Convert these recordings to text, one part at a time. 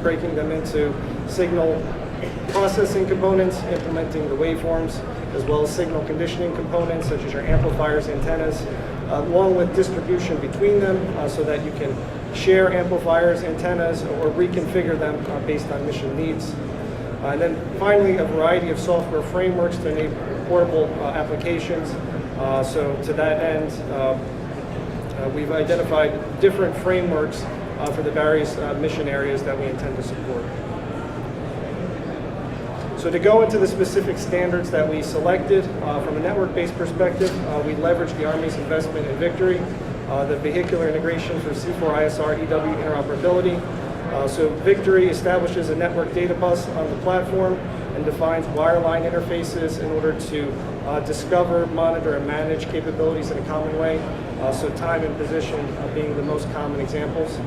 breaking them into signal processing components, implementing the waveforms, as well as signal conditioning components such as your amplifiers, antennas, along with distribution between them so that you can share amplifiers, antennas, or reconfigure them based on mission needs. And then finally, a variety of software frameworks to enable portable applications. So to that end, we've identified different frameworks for the various mission areas that we intend to support. So to go into the specific standards that we selected, from a network-based perspective, we leveraged the Army's investment in Victory, the vehicular integration for C4ISR EW interoperability. So Victory establishes a network data bus on the platform and defines wireline interfaces in order to discover, monitor, and manage capabilities in a common way. So time and position being the most common examples.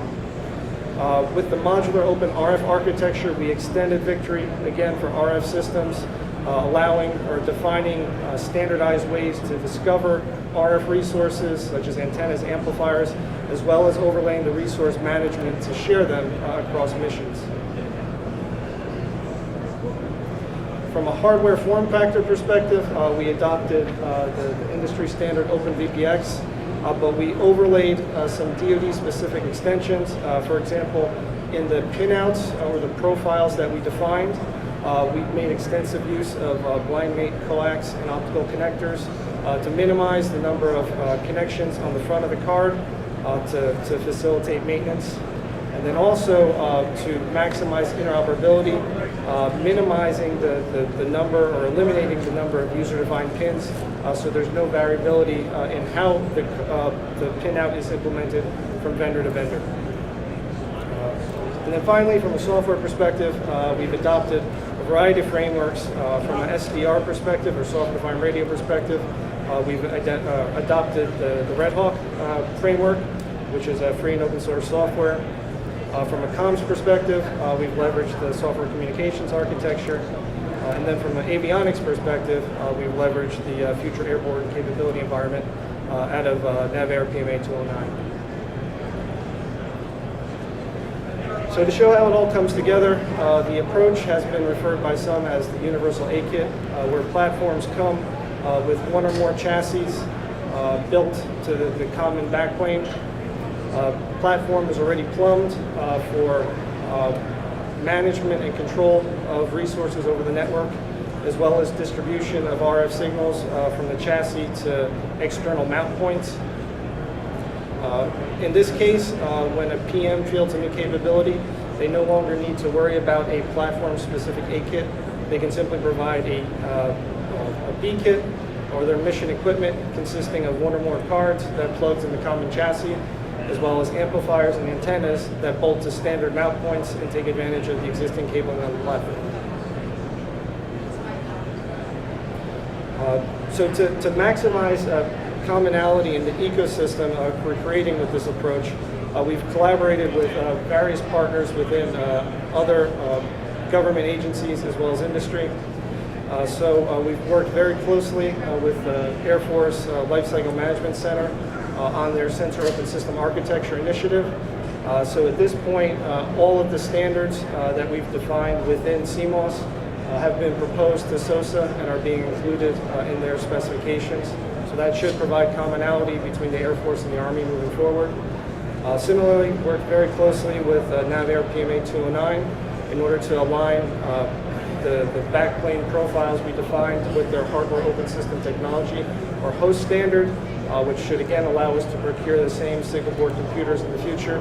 With the modular open RF architecture, we extended Victory, again, for RF systems, allowing or defining standardized ways to discover RF resources, such as antennas, amplifiers, as well as overlaying the resource management to share them across missions. From a hardware form factor perspective, we adopted the industry standard OpenVPX, but we overlaid some DoD-specific extensions. For example, in the pinouts or the profiles that we defined, we made extensive use of blind mate coax and optical connectors to minimize the number of connections on the front of the card to facilitate maintenance. And then also to maximize interoperability, minimizing the number or eliminating the number of user-defined pins so there's no variability in how the pinout is implemented from vendor to vendor. And then finally, from a software perspective, we've adopted a variety of frameworks from an SDR perspective or software-defined radio perspective. We've adopted the Red Hawk framework, which is a free and open source software. From a comms perspective, we've leveraged the software communications architecture. And then from an avionics perspective, we've leveraged the future airborne capability environment out of NavAir PMA 209. So to show how it all comes together, the approach has been referred by some as the universal A-kit, where platforms come with one or more chassis built to the common backplane. Platform is already plumbed for management and control of resources over the network, as well as distribution of RF signals from the chassis to external mount points. In this case, when a PM fields a new capability, they no longer need to worry about a platform-specific A-kit. They can simply provide a B-kit or their mission equipment consisting of one or more cards that plugs in the common chassis, as well as amplifiers and antennas that bolt to standard mount points and take advantage of the existing cabling on the platform. So to maximize commonality in the ecosystem we're creating with this approach, we've collaborated with various partners within other government agencies as well as industry. So we've worked very closely with the Air Force Lifecycle Management Center on their Sensor Open System Architecture initiative. So at this point, all of the standards that we've defined within CMOS have been proposed to SOSA and are being included in their specifications. So that should provide commonality between the Air Force and the Army moving forward. Similarly, worked very closely with NavAir PMA 209 in order to align the backplane profiles we defined with their hardware open system technology or host standard, which should again allow us to procure the same single board computers in the future.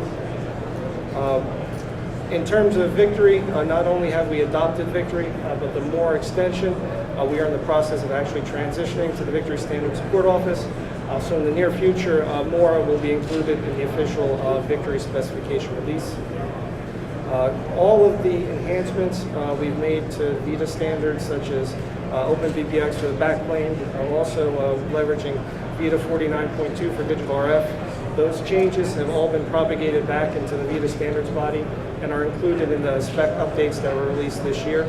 In terms of Victory, not only have we adopted Victory, but the MORE extension, we are in the process of actually transitioning to the Victory Standard Support Office. So in the near future, MORE will be included in the official Victory specification release. All of the enhancements we've made to VITA standards, such as OpenVPX for the backplane, also leveraging VITA 49.2 for digital RF. Those changes have all been propagated back into the VITA standards body and are included in the spec updates that were released this year.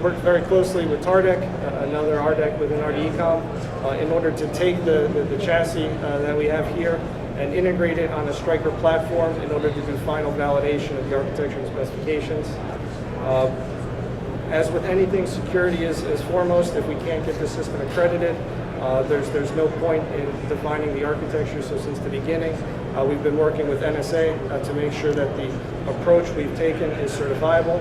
Worked very closely with TARDEC, another RDEC within RDECOM, in order to take the chassis that we have here and integrate it on a Stryker platform in order to do final validation of the architecture and specifications. As with anything, security is foremost. If we can't get the system accredited, there's no point in defining the architecture. So since the beginning, we've been working with NSA to make sure that the approach we've taken is certifiable.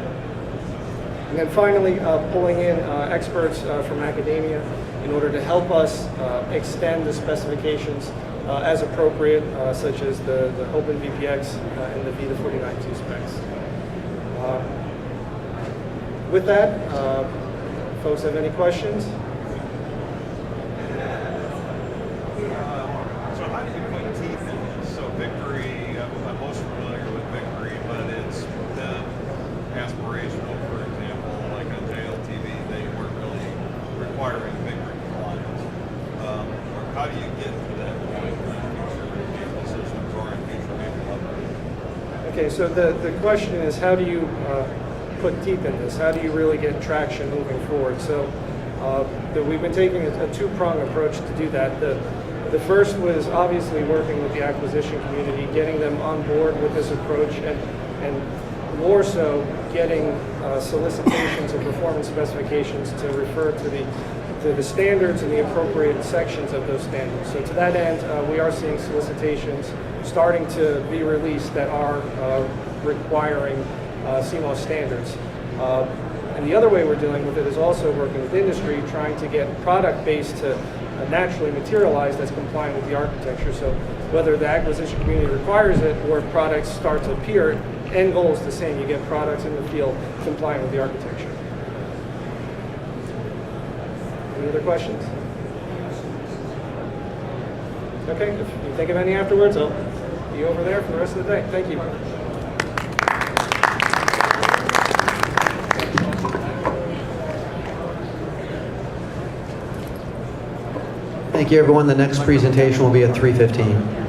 And then finally, pulling in experts from academia in order to help us extend the specifications as appropriate, such as the OpenVPX and the VIDA49.2 specs. With that, folks have any questions? So how do you put teeth in this? So Victory, I'm most familiar with Victory, but it's been aspirational, for example, like on JLTV, they weren't really requiring Victory compliance. How do you get to that point in future vehicle systems or in future vehicle upgrades? Okay, so the question is, how do you put teeth in this? How do you really get traction moving forward? So we've been taking a two-pronged approach to do that. The first was obviously working with the acquisition community, getting them on board with this approach, and more so getting solicitations and performance specifications to refer to the standards and the appropriate sections of those standards. So to that end, we are seeing solicitations starting to be released that are requiring CMOS standards. And the other way we're dealing with it is also working with industry, trying to get product base to naturally materialize that's compliant with the architecture. So whether the acquisition community requires it or if products start to appear, end goal is the same. You get products in the field compliant with the architecture. Any other questions? Okay, if you think of any afterwards, I'll be over there for the rest of the day. Thank you. Thank you, everyone. The next presentation will be at 3:15.